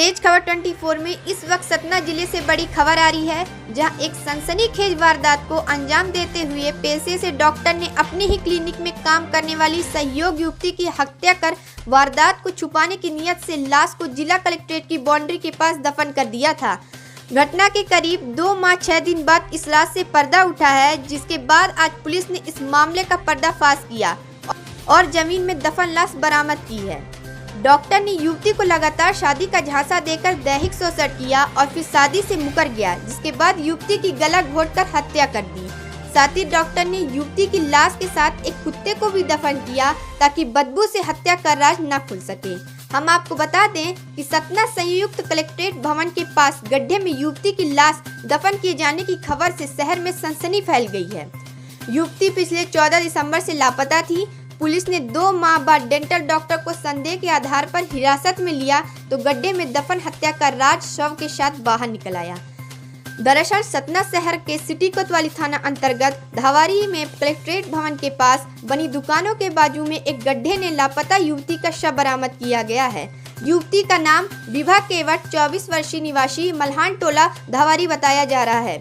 तेज खबर 24 में इस वक्त सतना जिले से बड़ी खबर आ रही है, जहां एक सनसनीखेज वारदात को अंजाम देते हुए पेशे से डॉक्टर ने अपने ही क्लिनिक में काम करने वाली सहयोग युवती की हत्या कर वारदात को छुपाने की नियत से लाश को जिला कलेक्ट्रेट की बाउंड्री के पास दफन कर दिया था। घटना के करीब 2 माह 6 दिन बाद इस लाश से पर्दा उठा है, जिसके बाद आज पुलिस ने इस मामले का पर्दाफाश किया और जमीन में दफन लाश बरामद की है। डॉक्टर ने युवती को लगातार शादी का झांसा देकर दैहिक शोषण किया और फिर शादी से मुकर गया, जिसके बाद युवती की गला घोंटकर हत्या कर दी। साथ ही डॉक्टर ने युवती की लाश के साथ एक कुत्ते को भी दफन किया ताकि बदबू से हत्या का राज न खुल सके। हम आपको बता दें कि सतना संयुक्त कलेक्ट्रेट भवन के पास गड्ढे में युवती की लाश दफन किए जाने की खबर से शहर में सनसनी फैल गई है। युवती पिछले 14 दिसंबर से लापता थी। पुलिस ने 2 माह बाद डेंटल डॉक्टर को संदेह के आधार पर हिरासत में लिया तो गड्ढे में दफन हत्या का राज शव के साथ बाहर निकल आया। दरअसल सतना शहर के सिटी कोतवाली थाना अंतर्गत धावारी में कलेक्ट्रेट भवन के पास बनी दुकानों के बाजू में एक गड्ढे ने लापता युवती का शव बरामद किया गया है। युवती का नाम विभा केवट 24 वर्षीय निवासी मल्हान टोला धावारी बताया जा रहा है।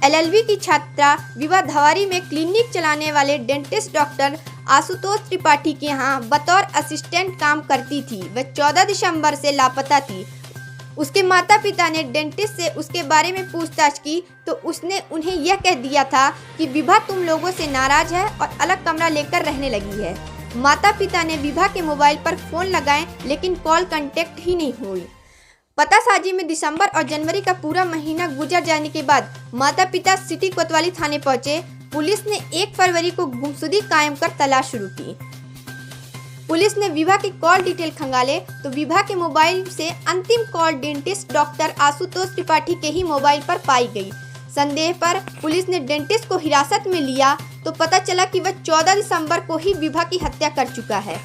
LLB की छात्रा विभा धावारी में क्लिनिक चलाने वाले डेंटिस्ट डॉक्टर आशुतोष त्रिपाठी के यहाँ बतौर असिस्टेंट काम करती थी। वह 14 दिसंबर से लापता थी। उसके माता पिता ने डेंटिस्ट से उसके बारे में पूछताछ की तो उसने उन्हें यह कह दिया था कि विभा तुम लोगों से नाराज है और अलग कमरा लेकर रहने लगी है। माता पिता ने विभा के मोबाइल पर फोन लगाए लेकिन कॉल कांटेक्ट ही नहीं हुई। पतासाजी में दिसंबर और जनवरी का पूरा महीना गुजर जाने के बाद माता पिता सिटी कोतवाली थाने पहुंचे। पुलिस ने 1 फरवरी को गुमशुदगी कायम कर तलाश शुरू की। पुलिस ने विभा की कॉल डिटेल खंगाले तो विभा के मोबाइल से अंतिम call dentist doctor Ashutosh Tripathi के ही मोबाइल पर पाई गई। संदेह पर पुलिस ने डेंटिस्ट को हिरासत में लिया तो पता चला कि वह 14 दिसंबर को ही विभा की हत्या कर चुका है।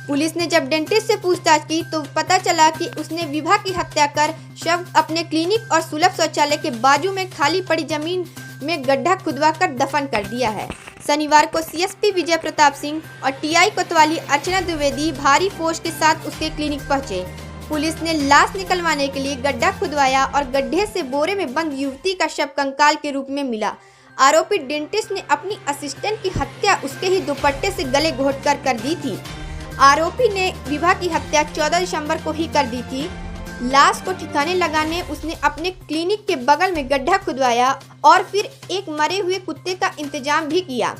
पुलिस ने जब डेंटिस्ट से पूछताछ की तो पता चला कि उसने विभा की हत्या कर शव अपने क्लिनिक और सुलभ शौचालय के बाजू में खाली पड़ी जमीन में गड्ढा खुदवाकर दफन कर दिया है। शनिवार को CSP विजय प्रताप सिंह और TI कोतवाली अर्चना द्विवेदी भारी फोर्स के साथ उसके क्लिनिक पहुंचे। पुलिस ने लाश निकलवाने के लिए गड्ढा खुदवाया और गड्ढे से बोरे में बंद युवती का शव कंकाल के रूप में मिला। आरोपी डेंटिस्ट ने अपनी असिस्टेंट की हत्या उसके ही दुपट्टे से गले घोंटकर कर दी थी। आरोपी ने विभा की हत्या 14 दिसंबर को ही कर दी थी। लाश को ठिकाने लगाने उसने अपने क्लिनिक के बगल में गड्ढा खुदवाया और फिर एक मरे हुए कुत्ते का इंतजाम भी किया।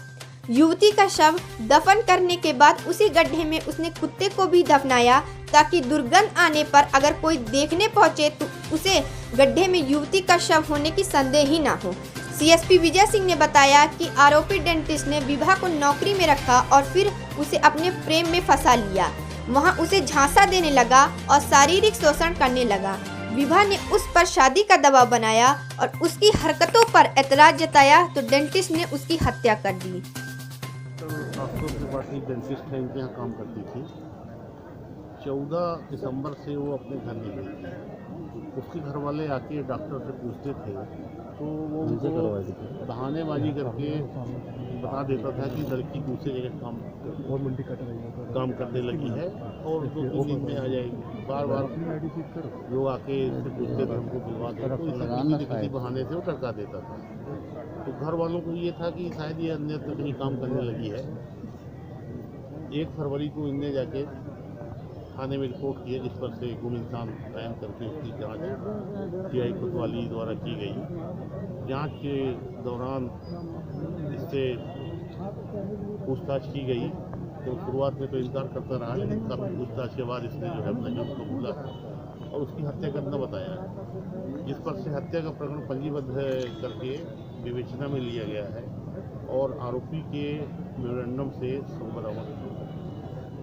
युवती का शव दफन करने के बाद उसी गड्ढे में उसने कुत्ते को भी दफनाया ताकि दुर्गंध आने पर अगर कोई देखने पहुंचे तो उसे गड्ढे में युवती का शव होने की संदेह ही ना हो। CSP विजय सिंह ने बताया कि आरोपी डेंटिस्ट ने विभा को नौकरी में रखा और फिर उसे अपने प्रेम में फंसा लिया। वहां उसे झांसा देने लगा और शारीरिक शोषण करने लगा। विभा ने उस पर शादी का दबाव बनाया और उसकी हरकतों पर एतराज जताया तो डेंटिस्ट ने उसकी हत्या कर दी। आशुतोष त्रिपाठी डेंटिस्ट है, इनके यहाँ काम करती थी। 14 दिसंबर से वो अपने घर नहीं गई थी। उसके घर वाले आके डॉक्टर से पूछते थे तो वो उनको बहानेबाजी करके बता देता था कि लड़की दूसरी जगह काम करने लगी है और 2-3 दिन में आ जाएगी। बार बार लोग आके इससे पूछते थे, हमको बुलवा दो, तो किसी बहाने से वो टरका देता था। तो घर वालों को ये था कि शायद ये अन्यत्र कहीं काम करने लगी है। 1 फरवरी को इनने जाके थाने में रिपोर्ट किया, जिस पर से गुम इंसान कायम करके उसकी जांच TI कोतवाली द्वारा की गई। जांच के दौरान इससे पूछताछ की गई तो शुरुआत में तो इनकार करता रहा, लेकिन काफ़ी पूछताछ के बाद इसने जो है अपना जुर्म को बोला और उसकी हत्या करना बताया, जिस पर से हत्या का प्रकरण पंजीबद्ध करके विवेचना में लिया गया है और आरोपी के मेमोरेंडम से शव बरामद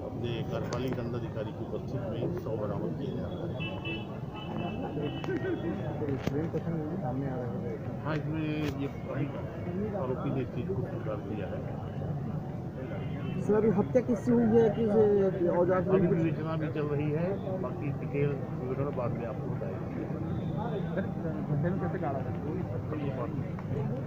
अपने कार्यपालिक दंडाधिकारी की उपस्थिति में शव बरामद किया जा रहा है। हाँ, इसमें ये आरोपी ने इस चीज़ को स्वीकार किया है। सर, हत्या किससे हुई है, किस औजार से? अभी विवेचना भी चल रही है, बाकी डिटेल विवरण बाद में आपको बताएंगे।